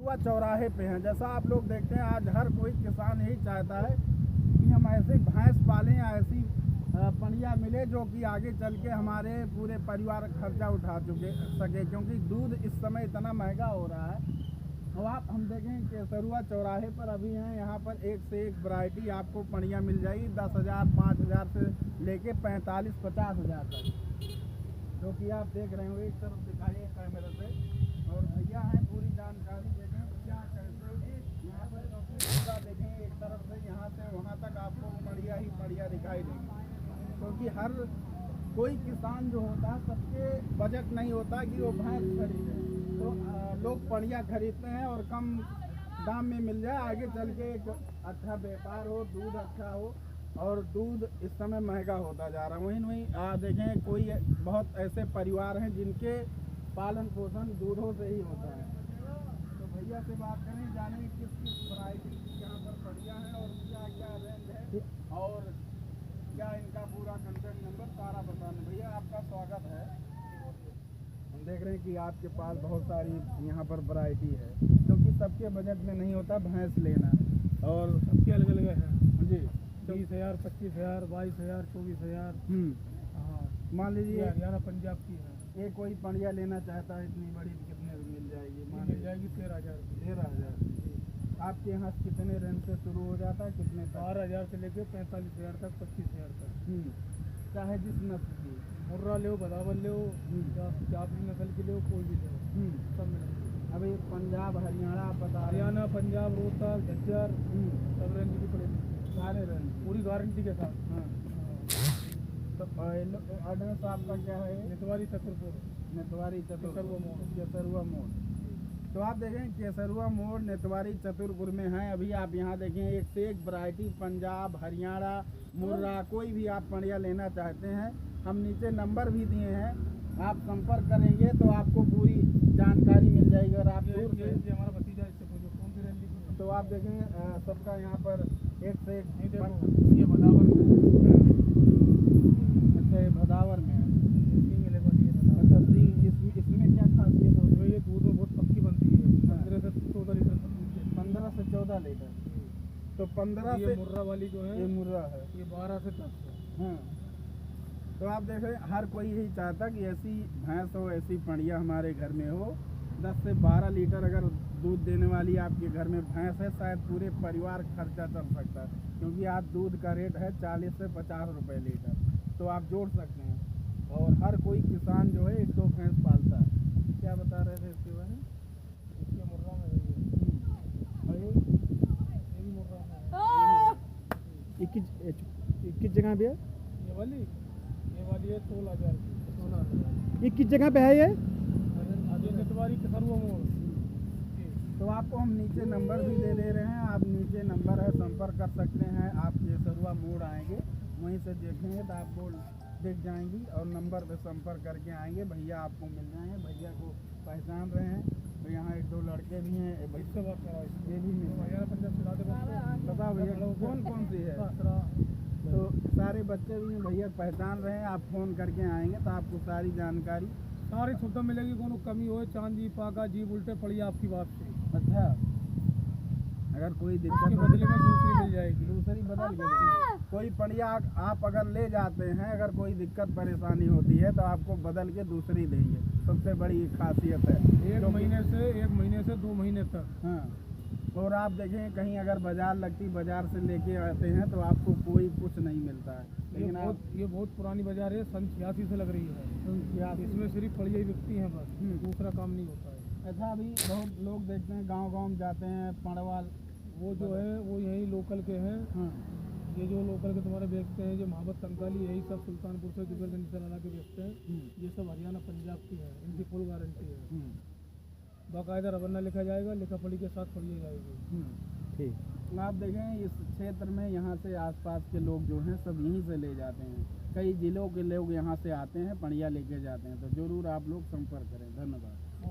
हुआ चौराहे पे हैं। जैसा आप लोग देखते हैं आज हर कोई किसान यही चाहता है कि हम ऐसे भैंस पालें या ऐसी पनिया मिले जो कि आगे चल के हमारे पूरे परिवार का खर्चा उठा सके, क्योंकि दूध इस समय इतना महंगा हो रहा है। और आप हम देखें केसरुआ चौराहे पर अभी हैं, यहाँ पर एक से एक वैरायटी आपको पनिया मिल जाएगी 10,000 5,000 से लेके 45-50 हज़ार तक, जो कि आप देख रहे होंगे। एक तरफ दिखाइए कैमरे से, और भैया हैं पूरी जानकारी देखें क्या कैसे यहाँ पर पूरा देखें। एक तरफ से यहाँ से वहाँ तक आपको पनिया ही पनिया दिखाई देगी, क्योंकि हर कोई किसान जो होता है सबके बजट नहीं होता कि वो भैंस खरीदे, तो लोग पनिया खरीदते हैं और कम दाम में मिल जाए, आगे चल के एक अच्छा व्यापार हो, दूध अच्छा हो। और दूध इस समय महंगा होता जा रहा है। वहीं देखें कोई बहुत ऐसे परिवार हैं जिनके पालन पोषण दूधों से ही होता है। तो भैया से बात करें, जाने किस किस वैरायटी की यहाँ पर पनिया है और क्या क्या रेंज है और क्या इनका पूरा कंटेंट नंबर सारा बताना। भैया आपका स्वागत है। हम देख रहे हैं कि आपके पास बहुत सारी यहाँ पर वैरायटी है, क्योंकि सबके बजट में नहीं होता भैंस लेना, और सबके अलग अलग है जी 20,000 25,000 22,000 24,000। हाँ, मान लीजिए हरियाणा पंजाब की है। ये कोई पनिया लेना चाहता है इतनी बड़ी, कितने में मिल जाएगी? मिल जाएगी 13,000। 13,000। आपके यहाँ कितने रेंज से शुरू हो जाता है, कितने? 12,000 से लेके 45,000 तक, 25,000 तक। चाहे जिस नस्ल की मुर्रा ले, बदावल ले, या जाफरी नस्ल की ले, कोई भी ले, सब मिलेंगे। अभी पंजाब हरियाणा आप बता, हरियाणा पंजाब रोहतक झज्जर सब रेंज की पड़ेगी, सारे रेंज पूरी गारंटी के साथ। हाँ। तो एड्रेस आपका क्या है? नितवारी चतुरपुर, नेतवारी केसरुआ मोड़। केसरुआ मोड़। तो आप देखें केसरुआ मोड़ नेतवारी चतुरपुर में है। अभी आप यहाँ देखें एक से एक वैरायटी पंजाब हरियाणा मुर्रा कोई भी आप पनिया लेना चाहते हैं, हम नीचे नंबर भी दिए हैं, आप संपर्क करेंगे तो आपको पूरी जानकारी मिल जाएगी। और आप ये हमारा भतीजा, इससे पूछो कौन सी रेंज की। तो आप देखें सबका यहाँ पर एक से एक। नहीं देखो, ये भदावर में है। अच्छा, ये भदावर में है। अच्छा, इसमें क्या खासियत होती है? ये दूध में बहुत पक्की बनती है। 15 से 14 लीटर। 15 से 14 लीटर। तो 15 ये से मुर्रा वाली जो है, ये मुर्रा है, ये 12 से 10 है। हाँ। तो आप देख रहे हैं हर कोई यही चाहता कि ऐसी भैंस हो, ऐसी पनिया हमारे घर में हो। 10 से 12 लीटर अगर दूध देने वाली आपके घर में भैंस है, शायद पूरे परिवार खर्चा चल सकता है, क्योंकि आज दूध का रेट है 40 से 50 रुपये लीटर। तो आप जोड़ सकते हैं, और हर कोई किसान जो है 1-2 भैंस पालता है। क्या बता रहे थे इसके बारे में? इसके मुर्रा में है और ये भी मुर्रा में है। किस जगह पे है? ये वाली है 16,000 की। 16,000। ये किस जगह पे है ये? नितवारी केसरुआ मोड़। तो आपको हम नीचे नंबर भी दे रहे हैं, आप नीचे नंबर है संपर्क कर सकते हैं। आप केसरुआ मोड़ आएंगे, वहीं से देखेंगे तो आपको दिख जाएंगी, और नंबर पे संपर्क करके आएंगे, भैया आपको मिल जाएंगे। भैया को पहचान रहे हैं, तो यहाँ 1-2 लड़के भी हैं, इससे बात करा, ये भी मिल हरियाणा पंजाब चला दे। बताओ भैया कौन कौन सी है? तो सारे बच्चे भी हैं, भैया पहचान रहे हैं। आप फ़ोन करके आएंगे तो आपको सारी जानकारी, सारी सुविधा मिलेगी। कोनो कमी हो, चांदी पाका जीव उल्टे पड़ी आपकी बात से। अच्छा, अगर कोई दिक्कत के बदले में दूसरी मिल जाएगी। दूसरी बदल के कोई पनिया आप अगर ले जाते हैं, अगर कोई दिक्कत परेशानी होती है तो आपको बदल के दूसरी देंगे। सबसे बड़ी खासियत है 1 महीने से 2 महीने तक। हाँ। और आप देखें कहीं अगर बाजार लगती, बाजार से लेके आते हैं तो आपको कोई कुछ नहीं मिलता है। लेकिन ये बहुत पुरानी बाजार है, सन 86 से लग रही है। इसमें सिर्फ फलिया ही बिकती हैं बस, दूसरा काम नहीं होता है। अच्छा, अभी बहुत लोग देखते हैं गांव-गांव में जाते हैं पड़वाल, वो जो है वो यही लोकल के हैं। हाँ। ये जो लोकल के तुम्हारे बेचते हैं, जो मोहब्बत कंकाली, यही सब सुल्तानपुर से किशनगंज से ला के बेचते हैं। ये सब हरियाणा पंजाब की है, इनकी फुल गारंटी है। बाकायदा रबन्ना लिखा जाएगा, लिखा पढ़ी के साथ पढ़ी जाएगी। ठीक। आप देखें इस क्षेत्र में यहाँ से आसपास के लोग जो हैं सब यहीं से ले जाते हैं। कई जिलों के लोग यहाँ से आते हैं, पनिया लेके जाते हैं। तो ज़रूर आप लोग संपर्क करें। धन्यवाद।